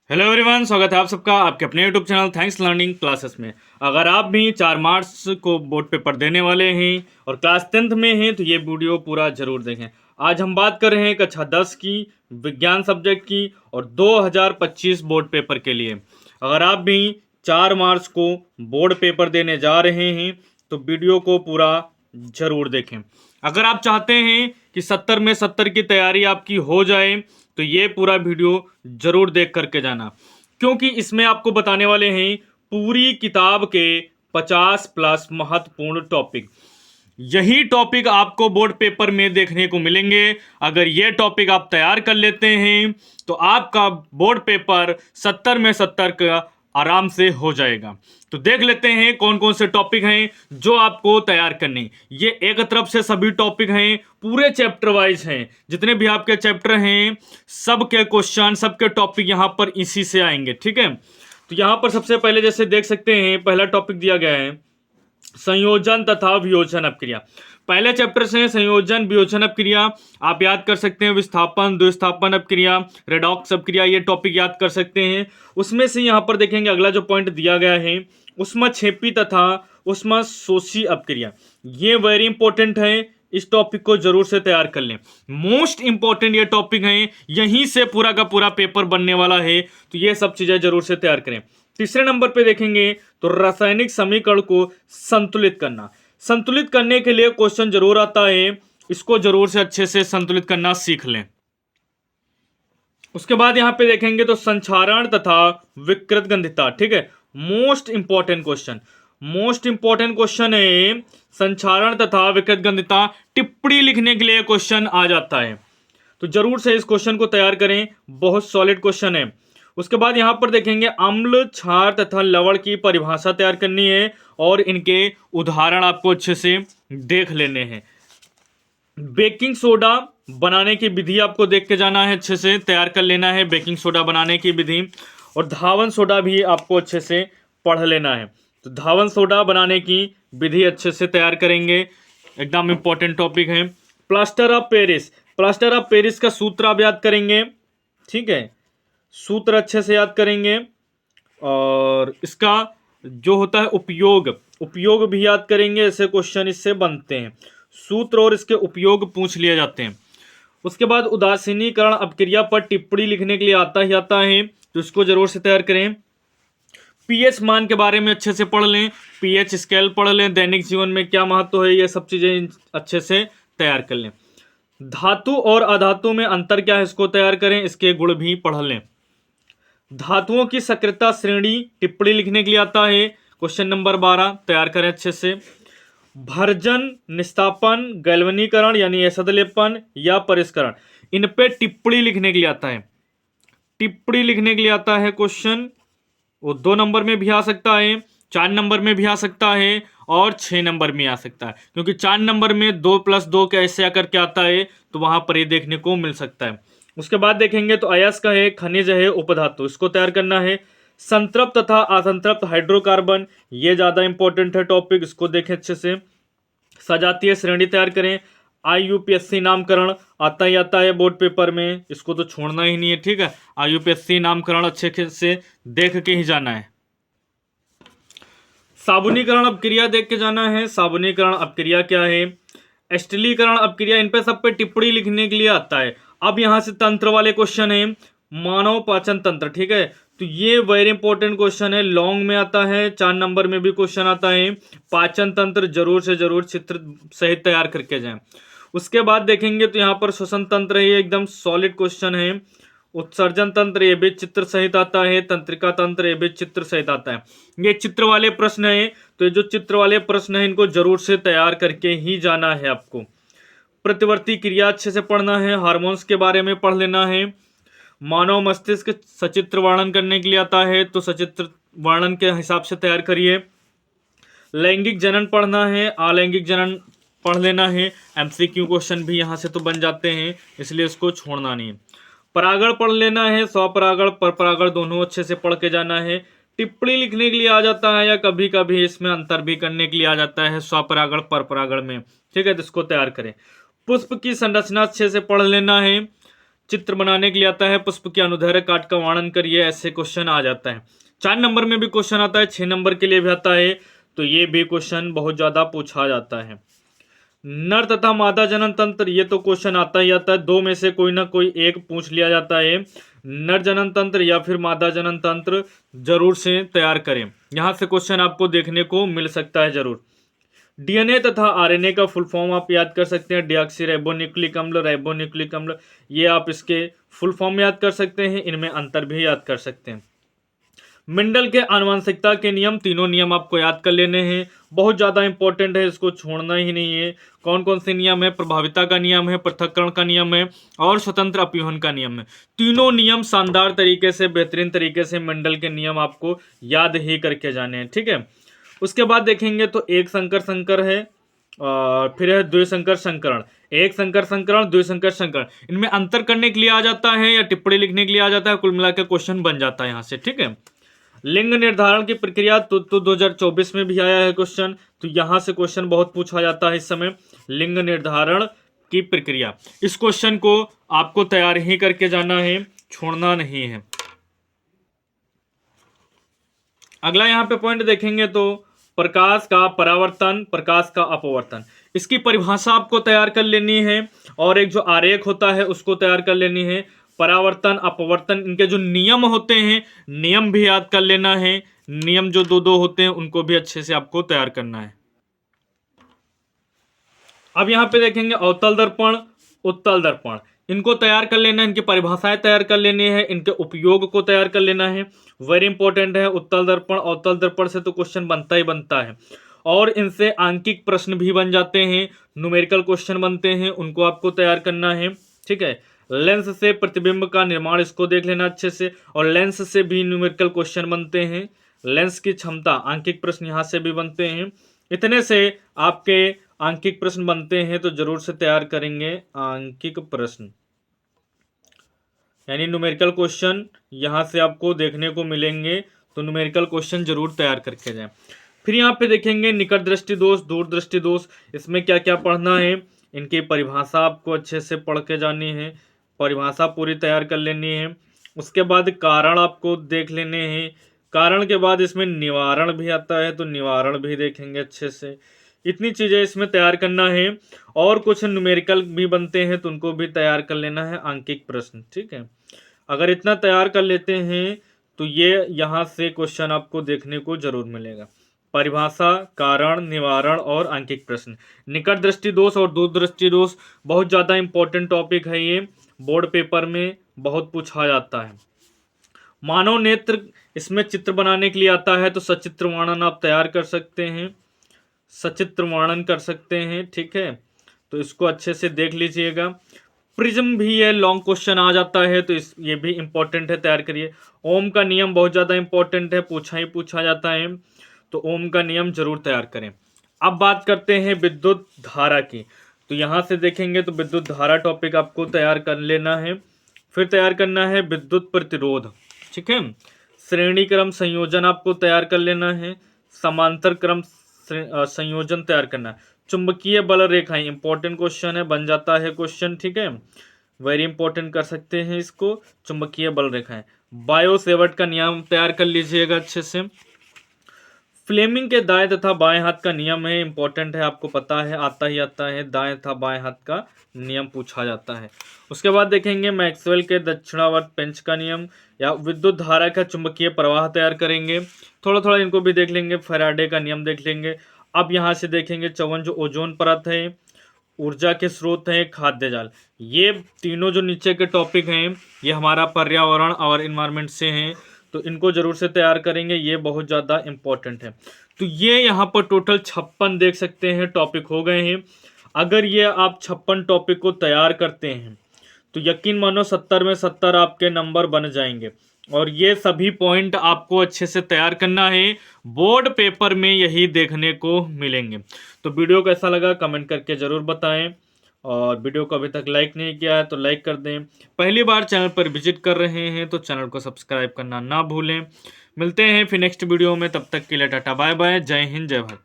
Hello everyone, स्वागत है आप सबका आपके अपने YouTube channel thanks learning classes में। अगर आप भी 4 मार्च को बोर्ड पेपर देने वाले हैं और क्लास 10th में हैं तो ये वीडियो पूरा जरूर देखें। आज हम बात कर रहे हैं कक्षा 10 की विज्ञान सब्जेक्ट की और 2025 बोर्ड पेपर के लिए। अगर आप भी 4 मार्च को बोर्ड पेपर देने जा रहे हैं तो वीडियो को पूरा जरूर देखें। अगर आप चाहते हैं कि 70 में 70 की तैयारी आपकी हो जाए तो ये पूरा वीडियो जरूर देख करके जाना, क्योंकि इसमें आपको बताने वाले हैं पूरी किताब के 50 प्लस महत्वपूर्ण टॉपिक। यही टॉपिक आपको बोर्ड पेपर में देखने को मिलेंगे। अगर ये टॉपिक आप तैयार कर लेते हैं तो आपका बोर्ड पेपर 70 में 70 का आराम से हो जाएगा। तो देख लेते हैं कौन कौन से टॉपिक हैं जो आपको तैयार करने। ये एक तरफ से सभी टॉपिक हैं, पूरे चैप्टर वाइज हैं। जितने भी आपके चैप्टर हैं सबके क्वेश्चन, सबके टॉपिक यहाँ पर इसी से आएंगे। ठीक है, तो यहाँ पर सबसे पहले जैसे देख सकते हैं पहला टॉपिक दिया गया है संयोजन तथा वियोजन अपक्रिया। पहले चैप्टर से संयोजन वियोजन अपक्रिया आप याद कर सकते हैं। विस्थापन द्विस्थापन अपक्रिया, रेडॉक्स अपक्रिया, ये टॉपिक याद कर सकते हैं। उसमें से यहाँ पर देखेंगे अगला जो पॉइंट दिया गया है ऊष्मक्षेपी तथा ऊष्मशोषी अपक्रिया। ये वेरी इंपॉर्टेंट है, इस टॉपिक को जरूर से तैयार कर लें। मोस्ट इंपॉर्टेंट ये टॉपिक है, यहीं से पूरा का पूरा पेपर बनने वाला है, तो ये सब चीजें जरूर से तैयार करें। तीसरे नंबर पे देखेंगे तो रासायनिक समीकरण को संतुलित करना। संतुलित करने के लिए क्वेश्चन जरूर आता है, इसको जरूर से अच्छे से संतुलित करना सीख लें। उसके बाद यहां पे देखेंगे तो संक्षारण तथा विकृत गंधिता। ठीक है, most important question, most important question है संक्षारण तथा विकृत गंधिता। टिप्पणी लिखने के लिए क्वेश्चन आ जाता है, तो जरूर से इस क्वेश्चन को तैयार करें, बहुत सॉलिड क्वेश्चन है। उसके बाद यहां पर देखेंगे अम्ल, क्षार तथा लवण की परिभाषा तैयार करनी है और इनके उदाहरण आपको अच्छे से देख लेने हैं। बेकिंग सोडा बनाने की विधि आपको देख के जाना है, अच्छे से तैयार कर लेना है बेकिंग सोडा बनाने की विधि। और धावन सोडा भी आपको अच्छे से पढ़ लेना है, तो धावन सोडा बनाने की विधि अच्छे से तैयार करेंगे, एकदम इंपॉर्टेंट टॉपिक है। Plaster of Paris, plaster of Paris का सूत्र आप याद करेंगे। ठीक है, सूत्र अच्छे से याद करेंगे और इसका जो होता है उपयोग, उपयोग भी याद करेंगे। ऐसे क्वेश्चन इससे बनते हैं, सूत्र और इसके उपयोग पूछ लिए जाते हैं। उसके बाद उदासीनीकरण अपक्रिया पर टिप्पणी लिखने के लिए आता ही आता है, तो इसको जरूर से तैयार करें। पीएच मान के बारे में अच्छे से पढ़ लें, पीएच स्केल पढ़ लें, दैनिक जीवन में क्या महत्व है, ये सब चीजें अच्छे से तैयार कर लें। धातु और अधातु में अंतर क्या है, इसको तैयार करें, इसके गुण भी पढ़ लें। धातुओं की सक्रियता श्रेणी टिप्पणी लिखने के लिए आता है, क्वेश्चन नंबर 12 तैयार करें अच्छे से। भर्जन, निस्तापन, गैल्वनीकरण यानी एसिड लेपन या परिष्करण, इन पे टिप्पणी लिखने के लिए आता है। टिप्पणी लिखने के लिए आता है क्वेश्चन, वो 2 नंबर में भी आ सकता है, 4 नंबर में भी आ सकता है और 6 नंबर में आ सकता है, क्योंकि 4 नंबर में 2+2 कैसे आकर के आता है तो वहां पर ये देखने को मिल सकता है। उसके बाद देखेंगे तो अयस्क है, खनिज है, उपधातु, इसको तैयार करना है। संतृप्त तथा असंतृप्त हाइड्रोकार्बन, ये ज्यादा इंपॉर्टेंट है टॉपिक, इसको देखें अच्छे से। सजातीय श्रेणी तैयार करें। IUPAC नामकरण आता ही आता है बोर्ड पेपर में, इसको तो छोड़ना ही नहीं है। ठीक है, IUPAC नामकरण अच्छे से देख के ही जाना है। साबुनीकरण अपक्रिया देख के जाना है, साबुनीकरण अपक्रिया क्या है। एस्टिलीकरण अपक्रिया, इन पे सब पे टिप्पणी लिखने के लिए आता है। अब यहां से तंत्र वाले क्वेश्चन है, मानव पाचन तंत्र। ठीक है, तो ये वेरी इंपॉर्टेंट क्वेश्चन है, लॉन्ग में आता है, 4 नंबर में भी क्वेश्चन आता है। पाचन तंत्र जरूर से जरूर चित्र सहित तैयार करके जाएं। उसके बाद देखेंगे तो यहाँ पर श्वसन तंत्र है, ये एकदम सॉलिड क्वेश्चन है। उत्सर्जन तंत्र, ये भी चित्र सहित आता है। तंत्रिका तंत्र, ये भी चित्र सहित आता है। ये चित्र वाले प्रश्न है, तो ये जो चित्र वाले प्रश्न है इनको जरूर से तैयार करके ही जाना है आपको। प्रतिवर्ती क्रिया अच्छे से पढ़ना है, हार्मोन्स के बारे में पढ़ लेना है। मानव मस्तिष्क सचित्र वर्णन करने के लिए आता है, तो सचित्र वर्णन के हिसाब से तैयार करिए। लैंगिक जनन पढ़ना है, अलैंगिक जनन पढ़ लेना है। MCQ क्वेश्चन भी यहाँ से तो बन जाते हैं, इसलिए इसको छोड़ना नहीं। परागण पढ़ लेना है, स्वपरागण परपरागण दोनों अच्छे से पढ़ के जाना है। टिप्पणी लिखने के लिए आ जाता है या कभी कभी इसमें अंतर भी करने के लिए आ जाता है स्वपरागण परपरागण में। ठीक है, तो इसको तैयार करें। पुष्प की संरचना अच्छे से पढ़ लेना है। चित्र बनाने के लिए आता है, पुष्प के अनुदैर्ध्य काट का वर्णन करिए, ऐसे क्वेश्चन आ जाता है। 4 नंबर में भी क्वेश्चन आता है, 6 नंबर के लिए भी आता है, तो ये भी क्वेश्चन बहुत ज्यादा पूछा जाता है। नर तथा मादा जनन तंत्र, ये तो क्वेश्चन आता ही आता है, दो में से कोई ना कोई एक पूछ लिया जाता है। नर जनन तंत्र या फिर मादा जनन तंत्र जरूर से तैयार करें, यहां से क्वेश्चन आपको देखने को मिल सकता है जरूर। डीएनए तथा आरएनए का फुल फॉर्म आप याद कर सकते हैं, डीऑक्सी राइबोन्यूक्लिक अम्ल, ये आप इसके फुल फॉर्म याद कर सकते हैं, इनमें अंतर भी याद कर सकते हैं। मेंडल के आनुवंशिकता के नियम, तीनों नियम आपको याद कर लेने हैं, बहुत ज़्यादा इंपॉर्टेंट है, इसको छोड़ना ही नहीं है। कौन कौन से नियम है? प्रभाविता का नियम है, पृथक्करण का नियम है और स्वतंत्र अपयूहन का नियम है। तीनों नियम शानदार तरीके से, बेहतरीन तरीके से मेंडल के नियम आपको याद ही करके जाने हैं, ठीक है। उसके बाद देखेंगे तो एक संकर संकर है और फिर है द्विसंकर संकरण, एक संकर संकरण, द्विसंकर संकरण, इनमें अंतर करने के लिए आ जाता है या टिप्पणी लिखने के लिए आ जाता है, कुल मिलाकर क्वेश्चन बन जाता है यहाँ से, ठीक है। लिंग निर्धारण की प्रक्रिया तो 2024 में भी आया है क्वेश्चन, तो यहां से क्वेश्चन बहुत पूछा जाता है इस समय, लिंग निर्धारण की प्रक्रिया। इस क्वेश्चन को आपको तैयार ही करके जाना है, छोड़ना नहीं है। अगला यहां पे पॉइंट देखेंगे तो प्रकाश का परावर्तन, प्रकाश का अपवर्तन, इसकी परिभाषा आपको तैयार कर लेनी है और एक जो आरेख होता है उसको तैयार कर लेनी है। परावर्तन, अपवर्तन, इनके जो नियम होते हैं, नियम भी याद कर लेना है, नियम जो दो दो होते हैं उनको भी अच्छे से आपको तैयार करना है। अब यहां पे देखेंगे अवतल दर्पण, उत्तल दर्पण, इनको तैयार कर लेना है, इनकी परिभाषाएं तैयार कर लेनी है, इनके उपयोग को तैयार कर लेना है, वेरी इंपॉर्टेंट है। उत्तल दर्पण, अवतल दर्पण से तो क्वेश्चन बनता ही बनता है और इनसे आंकिक प्रश्न भी बन जाते हैं, न्यूमेरिकल क्वेश्चन बनते हैं, उनको आपको तैयार करना है, ठीक है। लेंस से प्रतिबिंब का निर्माण, इसको देख लेना अच्छे से, और लेंस से भी न्यूमेरिकल क्वेश्चन बनते हैं, लेंस की क्षमता, आंकिक प्रश्न यहां से भी बनते हैं। इतने से आपके आंकिक प्रश्न बनते हैं, तो जरूर से तैयार करेंगे आंकिक प्रश्न, यानी न्यूमेरिकल क्वेश्चन यहां से आपको देखने को मिलेंगे, तो न्यूमेरिकल क्वेश्चन जरूर तैयार करके जाएं। फिर यहाँ पे देखेंगे निकट दृष्टि दोष, दूर दृष्टि दोष, इसमें क्या क्या पढ़ना है, इनकी परिभाषा आपको अच्छे से पढ़ के जानी है, परिभाषा पूरी तैयार कर लेनी है। उसके बाद कारण आपको देख लेने हैं, कारण के बाद इसमें निवारण भी आता है, तो निवारण भी देखेंगे अच्छे से। इतनी चीज़ें इसमें तैयार करना है और कुछ न्यूमेरिकल भी बनते हैं, तो उनको भी तैयार कर लेना है, आंकिक प्रश्न, ठीक है। अगर इतना तैयार कर लेते हैं तो ये यहाँ से क्वेश्चन आपको देखने को जरूर मिलेगा। परिभाषा, कारण, निवारण और आंकिक प्रश्न। निकट दृष्टि दोष और दूर दृष्टि दोष बहुत ज़्यादा इंपॉर्टेंट टॉपिक है, ये बोर्ड पेपर में बहुत पूछा जाता है। मानव नेत्र, इसमें चित्र बनाने के लिए आता है, तो सचित्र वर्णन आप तैयार कर सकते हैं, सचित्र वर्णन कर सकते हैं, ठीक है, तो इसको अच्छे से देख लीजिएगा। प्रिज्म भी ये लॉन्ग क्वेश्चन आ जाता है, तो ये भी इंपॉर्टेंट है, तैयार करिए। ओम का नियम बहुत ज़्यादा इंपॉर्टेंट है, पूछा ही पूछा जाता है, तो ओम का नियम जरूर तैयार करें। अब बात करते हैं विद्युत धारा की, तो यहाँ से देखेंगे तो विद्युत धारा टॉपिक आपको तैयार कर लेना है। फिर तैयार करना है विद्युत प्रतिरोध, ठीक है। श्रेणी क्रम संयोजन आपको तैयार कर लेना है, समांतर क्रम संयोजन तैयार करना है। चुंबकीय बल रेखाएं, इंपॉर्टेंट क्वेश्चन है, बन जाता है क्वेश्चन, ठीक है, वेरी इंपॉर्टेंट कर सकते हैं इसको, चुंबकीय बल रेखाएं। बायो सेवर्ट का नियम तैयार कर लीजिएगा अच्छे से। फ्लेमिंग के दाएं तथा बाएं हाथ का नियम है, इंपॉर्टेंट है, आपको पता है, आता ही आता है, दाएं तथा बाएं हाथ का नियम पूछा जाता है। उसके बाद देखेंगे मैक्सवेल के दक्षिणावर्त पेंच का नियम, या विद्युत धारा का चुंबकीय प्रवाह तैयार करेंगे, थोड़ा थोड़ा इनको भी देख लेंगे, फैराडे का नियम देख लेंगे। अब यहाँ से देखेंगे चवन जो ओजोन परत है, ऊर्जा के स्रोत हैं, खाद्य जाल, ये तीनों जो नीचे के टॉपिक हैं ये हमारा पर्यावरण और इन्वायरमेंट से हैं, तो इनको जरूर से तैयार करेंगे, ये बहुत ज़्यादा इंपॉर्टेंट है। तो ये यहाँ पर टोटल 56 देख सकते हैं टॉपिक हो गए हैं। अगर ये आप 56 टॉपिक को तैयार करते हैं तो यकीन मानो 70 में 70 आपके नंबर बन जाएंगे, और ये सभी पॉइंट आपको अच्छे से तैयार करना है, बोर्ड पेपर में यही देखने को मिलेंगे। तो वीडियो कैसा लगा कमेंट करके ज़रूर बताएं, और वीडियो को अभी तक लाइक नहीं किया है तो लाइक कर दें। पहली बार चैनल पर विजिट कर रहे हैं तो चैनल को सब्सक्राइब करना ना भूलें। मिलते हैं फिर नेक्स्ट वीडियो में, तब तक के लिए टाटा बाय बाय, जय हिंद जय भारत।